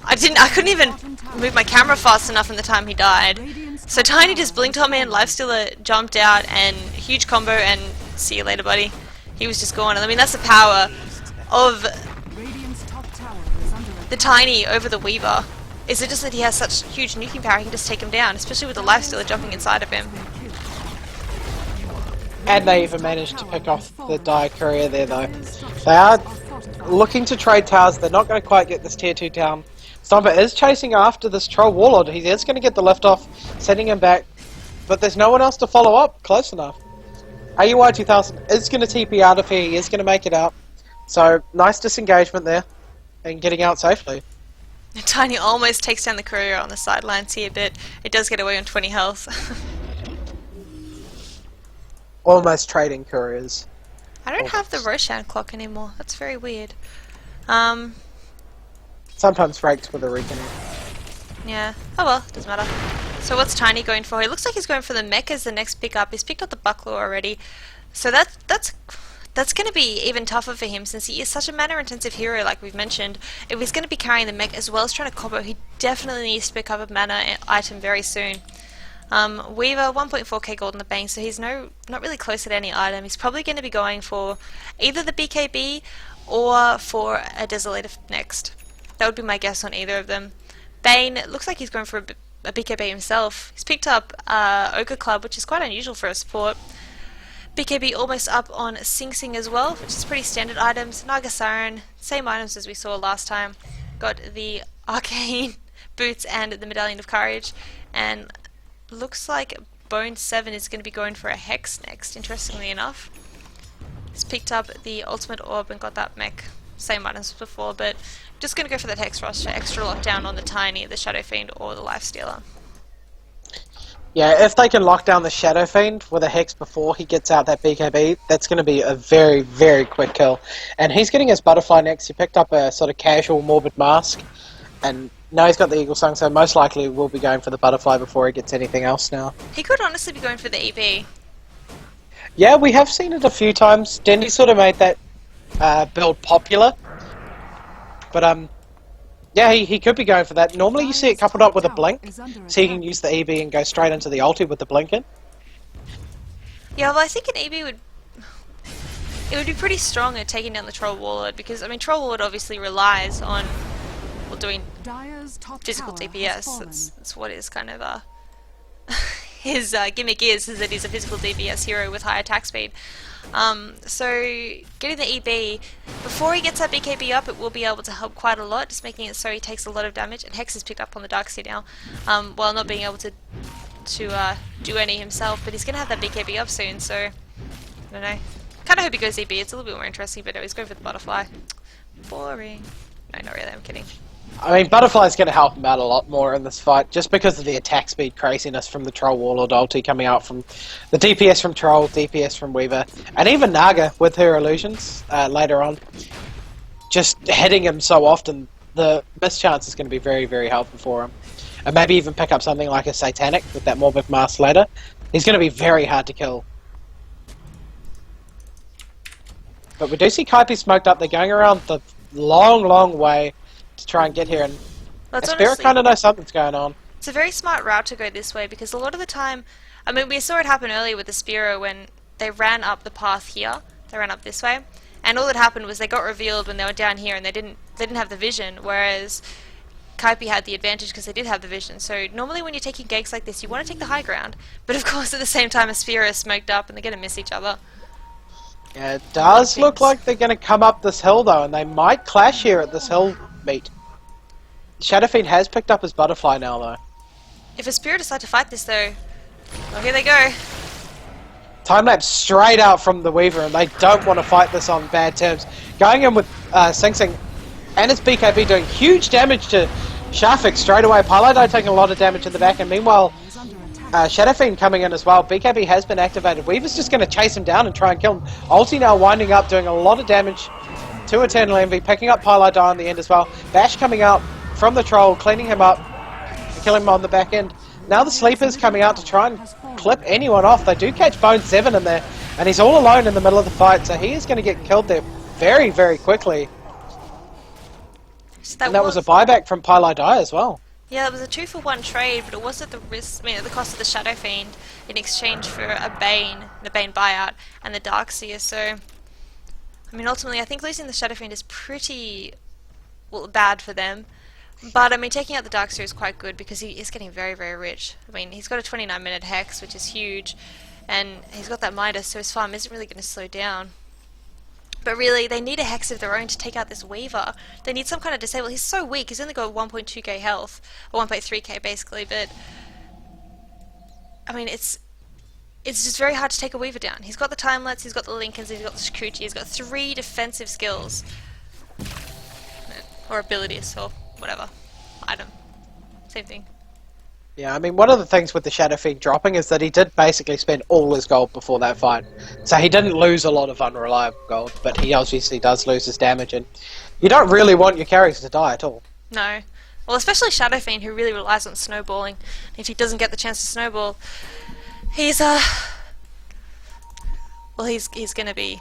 I couldn't even move my camera fast enough in the time he died. So Tiny just blinked on me, and Lifestealer jumped out, and huge combo, and see you later, buddy. He was just gone. And I mean, that's the power of the Tiny over the Weaver. Is it just that he has such huge nuking power, he can just take him down, especially with the Lifestealer jumping inside of him. And they even managed to pick off the Dire Courier there, though. They are looking to trade towers. They're not going to quite get this tier 2 town. Stomper is chasing after this Troll Warlord. He is going to get the lift off, sending him back. But there's no one else to follow up close enough. AUI 2000 is going to TP out of here. He is going to make it out. So, nice disengagement there. And getting out safely. Tiny almost takes down the courier on the sidelines here, but it does get away on 20 health. Almost trading couriers. I don't have the Roshan clock anymore. That's very weird. Sometimes breaks with a reckoning. Yeah. Oh well, doesn't matter. So what's Tiny going for? It looks like he's going for the mech as the next pickup. He's picked up the buckler already. So that's going to be even tougher for him, since he is such a mana-intensive hero, like we've mentioned. If he's going to be carrying the mech as well as trying to combo, he definitely needs to pick up a mana item very soon. Weaver, 1.4k gold in the bank, so he's not really close at any item. He's probably going to be going for either the BKB or for a Desolator next. That would be my guess on either of them. Bane, it looks like he's going for a BKB himself. He's picked up Ogre Club, which is quite unusual for a support. BKB almost up on Sing Sing as well, which is pretty standard items. Naga Siren, same items as we saw last time. Got the Arcane Boots and the Medallion of Courage. And looks like Bone 7 is going to be going for a Hex next, interestingly enough. He's picked up the Ultimate Orb and got that mech. Same items as before, but just going to go for that Hex Rush for extra lockdown on the Tiny, the Shadow Fiend, or the Lifestealer. Yeah, if they can lock down the Shadow Fiend with a Hex before he gets out that BKB, that's going to be a very, very quick kill. And he's getting his Butterfly next. He picked up a sort of casual Morbid Mask, and now he's got the Eagle Song, so most likely we'll be going for the Butterfly before he gets anything else now. He could honestly be going for the EB. Yeah, we have seen it a few times. Dendy sort of made that build popular. But, yeah, he could be going for that. Normally you see it coupled up with a Blink, so you can use the EB and go straight into the ulti with the Blink in. Yeah, well, I think an EB would be pretty strong at taking down the Troll Warlord, because, I mean, Troll Warlord obviously relies on, well, doing physical DPS. That's what his kind of, his gimmick is that he's a physical DPS hero with high attack speed. So getting the EB before he gets that BKB up, it will be able to help quite a lot, just making it so he takes a lot of damage. And Hex is picked up on the Darkseid now, while not being able to do any himself. But he's gonna have that BKB up soon, so I don't know. Kind of hope he goes EB. It's a little bit more interesting, but no, he's going for the Butterfly. Boring. No, not really. I'm kidding. I mean, Butterfly's going to help him out a lot more in this fight, just because of the attack speed craziness from the Troll Warlord ulti coming out from the DPS from Troll, DPS from Weaver, and even Naga with her illusions later on. Just hitting him so often, the mischance is going to be very, very helpful for him. And maybe even pick up something like a Satanic with that Morbid Mask later. He's going to be very hard to kill. But we do see Kaipi smoked up. They're going around the long, long way to try and get here, and Aspera kind of knows something's going on. It's a very smart route to go this way, because a lot of the time, I mean, we saw it happen earlier with Aspera when they ran up the path here. They ran up this way, and all that happened was they got revealed when they were down here, and they didn't have the vision. Whereas Kaipi had the advantage because they did have the vision. So normally when you're taking ganks like this, you want to take the high ground, but of course at the same time Aspera is smoked up, and they're going to miss each other. Yeah, it does look like they're going to come up this hill though, and they might clash here at this hill meet. Shadowfiend has picked up his Butterfly now though. If Aspera decide to fight this though, well, here they go. Time-lapse straight out from the Weaver, and they don't want to fight this on bad terms. Going in with Sing Sing and his BKB doing huge damage to Shafik straight away. Paladin taking a lot of damage in the back, and meanwhile Shadowfiend coming in as well. BKB has been activated. Weaver's just going to chase him down and try and kill him. Ulti now winding up, doing a lot of damage to Eternal Envy, picking up Paladin in the end as well. Bash coming out from the Troll, cleaning him up, killing him on the back end. Now the Sleeper's coming out to try and clip anyone off. They do catch Bone 7 in there, and he's all alone in the middle of the fight, so he is going to get killed there very, very quickly. So that was a buyback from Paladin as well. Yeah, it was a 2-for-1 trade, but it was at the risk, I mean, at the cost of the Shadow Fiend in exchange for a Bane, the Bane buyout, and the Darkseer. So, I mean, ultimately, I think losing the Shadow Fiend is pretty, well, bad for them. But, I mean, taking out the Darkseer is quite good because he is getting very, very rich. I mean, he's got a 29-minute Hex, which is huge, and he's got that Midas, so his farm isn't really going to slow down. But really, they need a Hex of their own to take out this Weaver. They need some kind of disable. He's so weak. He's only got 1.2k health, or 1.3k basically. But I mean, it's just very hard to take a Weaver down. He's got the Timelets, he's got the Lincolns, he's got the Shikuchi, he's got 3 defensive skills, or abilities, or whatever item. Same thing. Yeah, I mean, one of the things with the Shadow Fiend dropping is that he did basically spend all his gold before that fight. So he didn't lose a lot of unreliable gold, but he obviously does lose his damage, and you don't really want your carries to die at all. No. Well, especially Shadow Fiend, who really relies on snowballing. If he doesn't get the chance to snowball, he's gonna be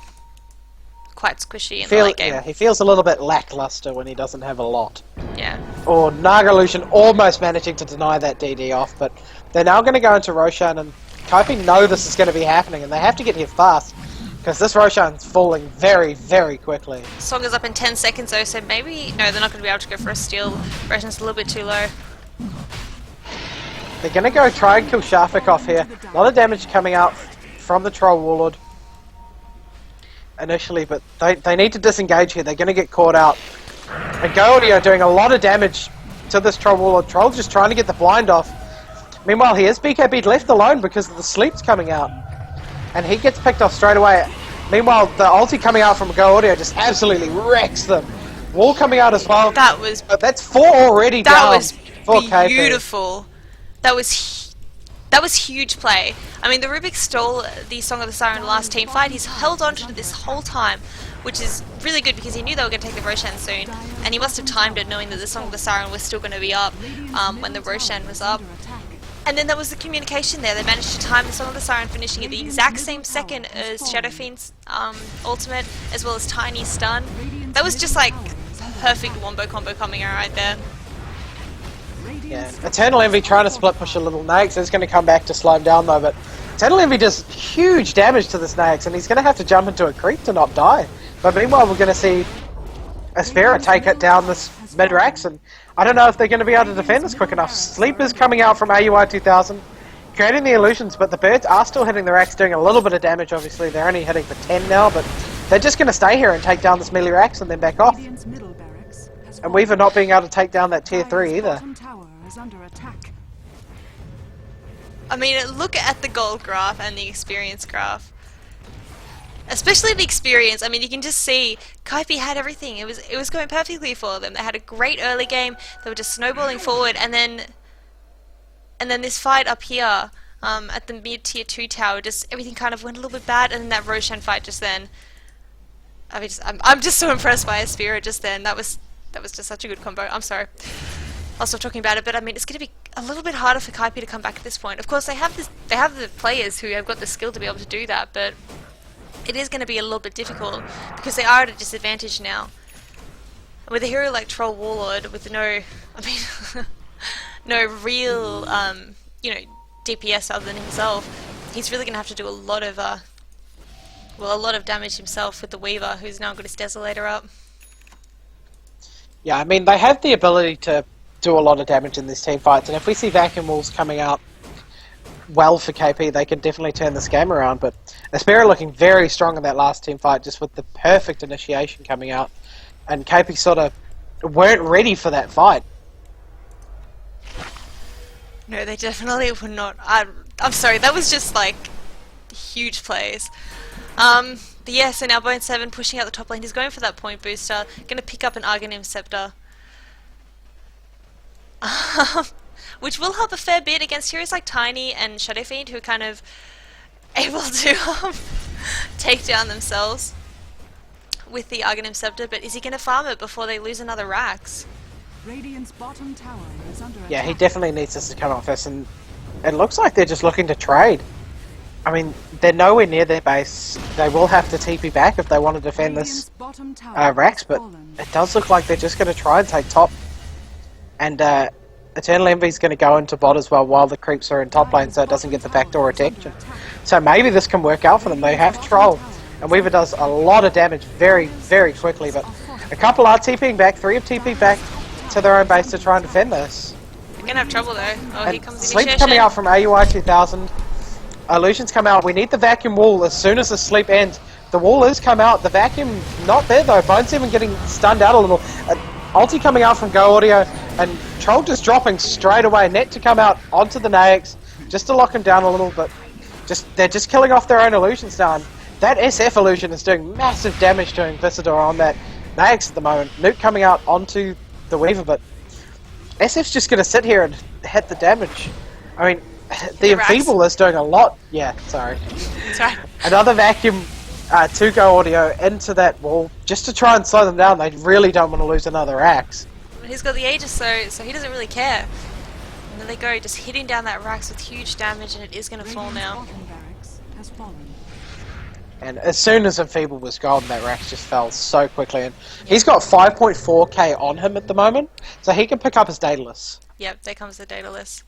quite squishy in the late game. Yeah, he feels a little bit lackluster when he doesn't have a lot. Yeah. Or Nagalution almost managing to deny that DD off, but they're now going to go into Roshan, and Kaipi know this is going to be happening, and they have to get here fast, because this Roshan's falling very, very quickly. Song is up in 10 seconds though, so maybe... No, they're not going to be able to go for a steal. Roshan's a little bit too low. They're going to go try and kill Shafik off here. A lot of damage coming out from the Troll Warlord initially, but they need to disengage here. They're going to get caught out. And Goldie doing a lot of damage to this Troll Warlord. Troll's just trying to get the blind off. Meanwhile, he is BKB'd left alone because of the sleep's coming out. And he gets picked off straight away. Meanwhile, the ulti coming out from Go Audio just absolutely wrecks them. Wall coming out as well. That was... But that's 4 already down. That was for Kaipi. beautiful. That was huge play. I mean, the Rubik stole the Song of the Siren last team fight. He's held on to it this whole time, which is really good because he knew they were going to take the Roshan soon, and he must have timed it knowing that the Song of the Siren was still going to be up when the Roshan was up. And then there was the communication there. They managed to time the Song of the Siren finishing at the exact same second as Shadowfiend's ultimate, as well as Tiny's stun. That was just like perfect wombo combo coming out right there. Yeah, Eternal Envy trying to split push a little Nax. It's going to come back to slow him down though, but Eternal Envy does huge damage to this Nax, and he's going to have to jump into a creep to not die. But meanwhile, we're going to see Aspera take it down this mid-rax, and I don't know if they're going to be able to defend this quick enough. Sleeper's coming out from AUI 2000, creating the illusions, but the birds are still hitting the racks, doing a little bit of damage, obviously. They're only hitting for 10 now, but they're just going to stay here and take down this melee racks and then back off. And Weaver not being able to take down that tier 3 either. I mean, look at the gold graph and the experience graph. Especially the experience. I mean, you can just see Kaipi had everything. It was going perfectly for them. They had a great early game. They were just snowballing forward, and then this fight up here at the mid tier 2 tower, just everything kind of went a little bit bad, and then that Roshan fight just then. I mean, I'm just so impressed by Aspera just then. That was just such a good combo. I'm sorry. I'll stop talking about it, but I mean, it's going to be a little bit harder for Kaipi to come back at this point. Of course, they have the players who have got the skill to be able to do that, but it is going to be a little bit difficult because they are at a disadvantage now. With a hero like Troll Warlord, with no, I mean, no real, DPS other than himself, he's really going to have to do a lot of damage himself with the Weaver, who's now got his Desolator up. Yeah, I mean, they have the ability to do a lot of damage in these team fights, and if we see Vacuum Walls coming out well for KP, they can definitely turn this game around, but Aspera looking very strong in that last team fight, just with the perfect initiation coming out, and KP sort of weren't ready for that fight. No, they definitely were not. I'm sorry, that was just like huge plays. But yeah, so now Bone 7 pushing out the top lane. He's going for that point booster. Going to pick up an Argonim Scepter. Which will help a fair bit against heroes like Tiny and Shadow Fiend, who are kind of able to take down themselves with the Argonim Scepter. But is he going to farm it before they lose another Rax? Radiant's bottom tower is under Yeah, he attack. definitely needs this to come off us, and it looks like they're just looking to trade. I mean, they're nowhere near their base. They will have to TP back if they want to defend Radiant's this bottom tower Rax, has but fallen. it does look like they're just going to try and take top. And Eternal Envy's going to go into bot as well while the creeps are in top lane, so it doesn't get the backdoor attention. So maybe this can work out for them. They have Troll, and Weaver does a lot of damage very, very quickly, but a couple are TPing back, 3 have TP'd back to their own base to try and defend this. They're going to have trouble though. Oh, here And comes Sleep's Initiation. coming out from AUI 2000. Illusions come out. We need the Vacuum Wall as soon as the sleep ends. The wall is come out. The Vacuum not there though. Bone's even getting stunned out a little. Ulti coming out from Go Audio, and Troll just dropping straight away. Net to come out onto the Naix just to lock him down a little, but they're just killing off their own illusions now. And that SF illusion is doing massive damage to Invisidor on that Naix at the moment. Nuke coming out onto the Weaver, but SF's just going to sit here and hit the damage. I mean, the Rax. Enfeeble is doing a lot. Yeah, sorry. Sorry. Another Vacuum to Go Audio into that wall just to try and slow them down. They really don't want to lose another Axe. He's got the Aegis, so he doesn't really care. And then they go, just hitting down that Rax with huge damage, and it is going to fall Radiant's now. bottom barracks has fallen. And as soon as Enfeeble was gone, that Rax just fell so quickly. And he's got 5.4k on him at the moment, so he can pick up his Daedalus. Yep, there comes the Daedalus.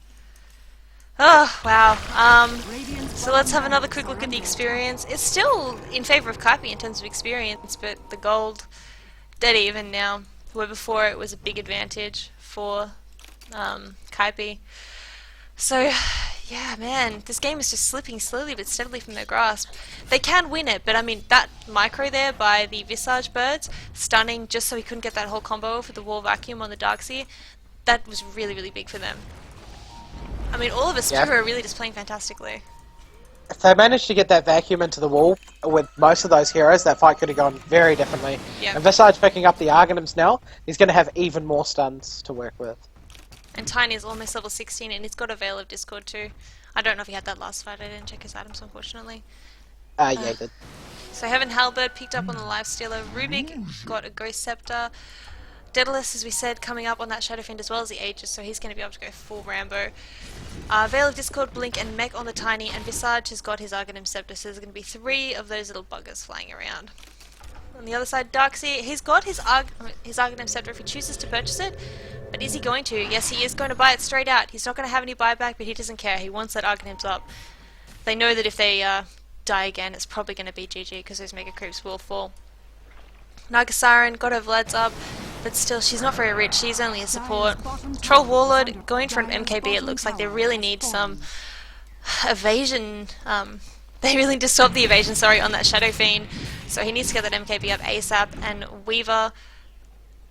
Oh, wow. Radiant's So let's have another quick look at the experience. It's still in favour of Kaipi in terms of experience, but the gold, dead even now. Where before it was a big advantage for Kaipi. So, yeah, man, this game is just slipping slowly but steadily from their grasp. They can win it, but I mean, that micro there by the Visage Birds, stunning just so he couldn't get that whole combo for the Wall Vacuum on the Darkseer, that was really, really big for them. I mean, all of us Yeah. are really just playing fantastically. If they managed to get that Vacuum into the wall with most of those heroes, that fight could have gone very differently. Yeah. And Visage picking up the Argonims now, he's going to have even more stuns to work with. And Tiny's almost level 16, and he's got a Veil of Discord too. I don't know if he had that last fight, I didn't check his items unfortunately. Yeah, he did. So Heaven Halberd picked up on the Lifestealer, Rubik got a Ghost Scepter, Daedalus, as we said, coming up on that Shadow Fiend as well as the Aegis, so he's going to be able to go full Rambo. Veil of Discord, Blink, and Mech on the Tiny, and Visage has got his Argonim Scepter, so there's going to be 3 of those little buggers flying around. On the other side, Darkseer, he's got his Argonim Scepter if he chooses to purchase it, but is he going to? Yes, he is going to buy it straight out. He's not going to have any buyback, but he doesn't care. He wants that Argonims up. They know that if they die again, it's probably going to be GG, because those Mega Creeps will fall. Nagasaran got her Vlad's up, but still, she's not very rich. She's only a support. Troll Warlord going for an MKB. It looks like they really need some evasion. They really need to stop the evasion, sorry, on that Shadow Fiend. So he needs to get that MKB up ASAP. And Weaver,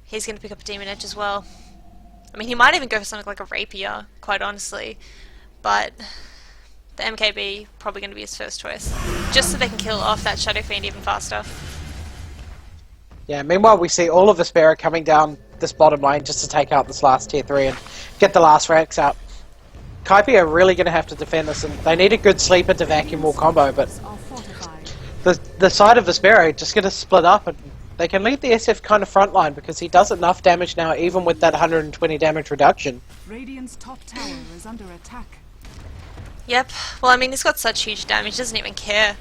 he's going to pick up a Demon Edge as well. I mean, he might even go for something like a Rapier, quite honestly. But the MKB probably going to be his first choice, just so they can kill off that Shadow Fiend even faster. Yeah, meanwhile we see all of Aspera coming down this bottom lane just to take out this last tier 3 and get the last racks out. Kaipi are really going to have to defend this, and they need a good sleeper to vacuum wall combo, but Are fortified. the side of Aspera just going to split up, and they can leave the SF kind of front line because he does enough damage now even with that 120 damage reduction. Radiant's top tower is under attack. Yep, well I mean he's got such huge damage, he doesn't even care.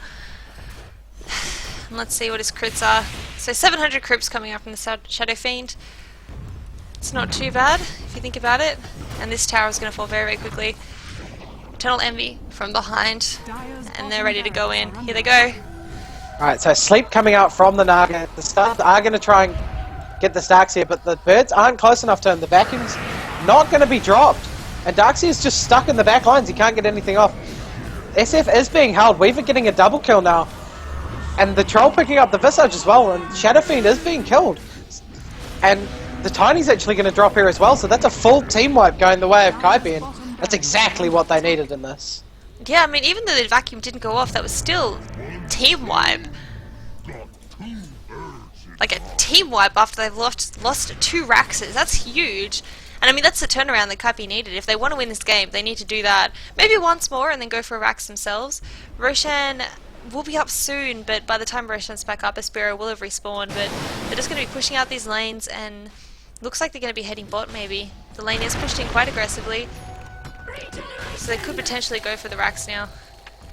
And let's see what his crits are. So 700 crits coming up from the Shadow Fiend. It's not too bad if you think about it. And this tower is going to fall very, very quickly. Eternal Envy from behind. And they're ready to go in. Here they go. Alright, so Sleep coming out from the Naga. The Stars are going to try and get the Starks here, but the birds aren't close enough to him. The vacuum's not going to be dropped. And Darkseer is just stuck in the back lines. He can't get anything off. SF is being held. Weaver getting a double kill now. And the Troll picking up the Visage as well. And Shadow Fiend is being killed. And the Tiny's actually going to drop here as well. So that's a full team wipe going the way of Kaipi. And that's exactly what they needed in this. Yeah, I mean, even though the vacuum didn't go off, that was still team wipe. Like a team wipe after they've lost 2 Raxes. That's huge. And I mean, that's the turnaround that Kaipi needed. If they want to win this game, they need to do that. Maybe once more and then go for a Rax themselves. Roshan will be up soon, but by the time Roshan's back up, Aspera will have respawned. But they're just going to be pushing out these lanes, and looks like they're going to be heading bot maybe. The lane is pushed in quite aggressively. So they could potentially go for the Rax now.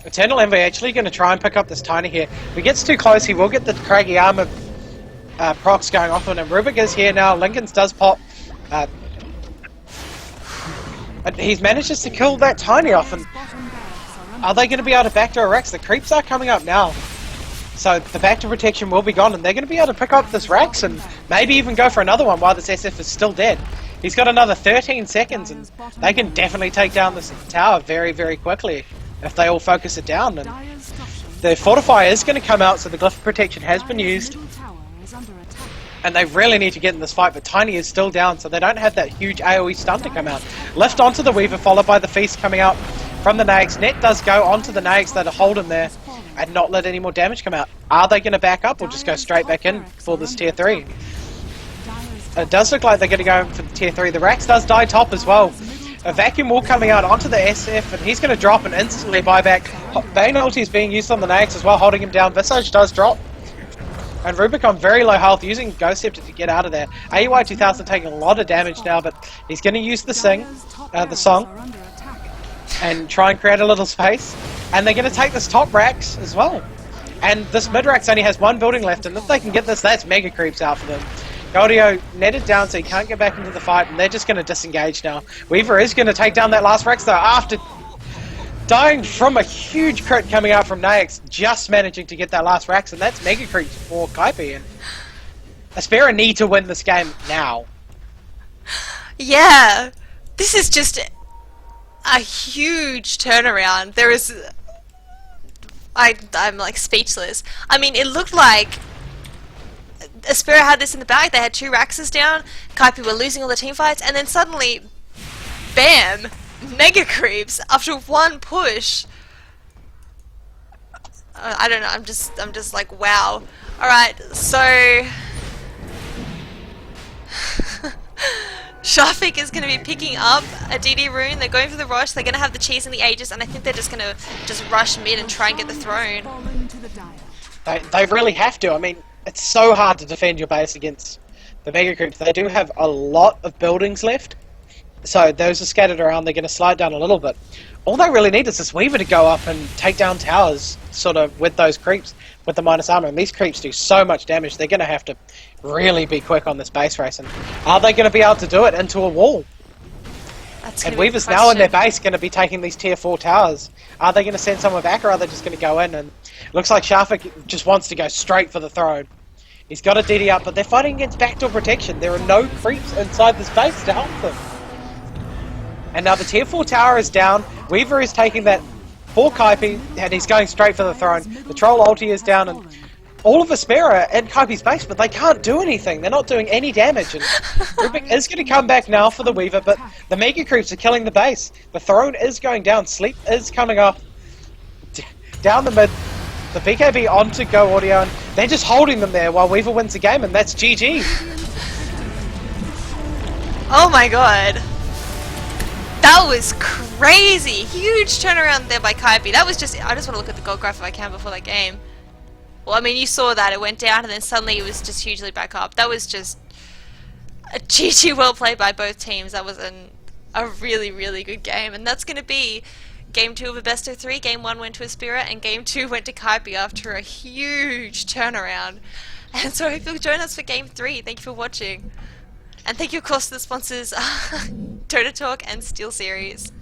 Eternal Envy actually going to try and pick up this Tiny here. If he gets too close, he will get the Craggy Armor procs going off on him. Rubik is here now. Lincoln's does pop. But he's managed to kill that Tiny off. And are they going to be able to backdoor Rex? The creeps are coming up now. So the backdoor protection will be gone, and they're going to be able to pick up this Rex and maybe even go for another one while this SF is still dead. He's got another 13 seconds, and they can definitely take down this tower very, very quickly if they all focus it down. And the Fortify is going to come out, so the Glyph protection has been used. And they really need to get in this fight, but Tiny is still down, so they don't have that huge AoE stun to come out. Lift onto the Weaver, followed by the Feast coming out from the Nags. Net does go onto the Nags that'll hold him there and not let any more damage come out. Are they going to back up or just go straight back in for this tier 3? It does look like they're going to go for the tier 3. The Rax does die top as well. A Vacuum Wall coming out onto the SF, and he's going to drop and instantly buy back. Bane ulti is being used on the Nags as well, holding him down. Visage does drop. And Rubicon very low health, using Ghost Scepter to get out of there. AUI 2000 taking a lot of damage now, but he's going to use the song, and try and create a little space. And they're going to take this top Rax as well. And this mid Rax only has 1 building left, and if they can get this, that's mega creeps out for them. Goldio netted down so he can't get back into the fight, and they're just going to disengage now. Weaver is going to take down that last Rex though, after dying from a huge crit coming out from Naix, just managing to get that last Rex, and that's mega creeps for Kaipi. And Aspera need to win this game now. Yeah, this is just a huge turnaround. There is... I'm like speechless. I mean, it looked like Aspera had this in the bag. They had 2 Raxes down, Kaipi were losing all the team fights, and then suddenly, bam! Mega creeps after 1 push. I don't know. I'm just like, wow. All right, so Shafiq is going to be picking up a DD rune. They're going for the rush. They're going to have the cheese and the Aegis, and I think they're just going to rush mid and try and get the throne. They really have to. I mean, it's so hard to defend your base against the mega creeps. They do have a lot of buildings left. So those are scattered around, they're going to slide down a little bit. All they really need is this Weaver to go up and take down towers, sort of, with those creeps, with the minus armor. And these creeps do so much damage, they're going to have to really be quick on this base race. And are they going to be able to do it into a wall? And Weaver's now in their base going to be taking these tier 4 towers. Are they going to send someone back, or are they just going to go in? And it looks like Shafiq just wants to go straight for the throne. He's got a DD up, but they're fighting against backdoor protection. There are no creeps inside this base to help them. And now the tier 4 tower is down. Weaver is taking that for Kaipi, and he's going straight for the throne. The troll ulti is down, and all of Aspera in Kaipi's base, but they can't do anything. They're not doing any damage. And Rubik is going to come back now for the Weaver, but the mega creeps are killing the base. The throne is going down. Sleep is coming up. down the mid, the BKB onto Go Audio, and they're just holding them there while Weaver wins the game, and that's GG. Oh my god. That was crazy. Huge turnaround there by Kaipi. That was just, I just want to look at the gold graph if I can before that game. Well, I mean, you saw that. It went down and then suddenly it was just hugely back up. That was just a GG well played by both teams. That was a really, really good game. And that's going to be Game 2 of a best of 3. Game 1 went to Aspera and Game 2 went to Kaipi after a huge turnaround. And so I hope you'll join us for Game 3. Thank you for watching. And thank you, of course, to the sponsors, Dota Talk and SteelSeries.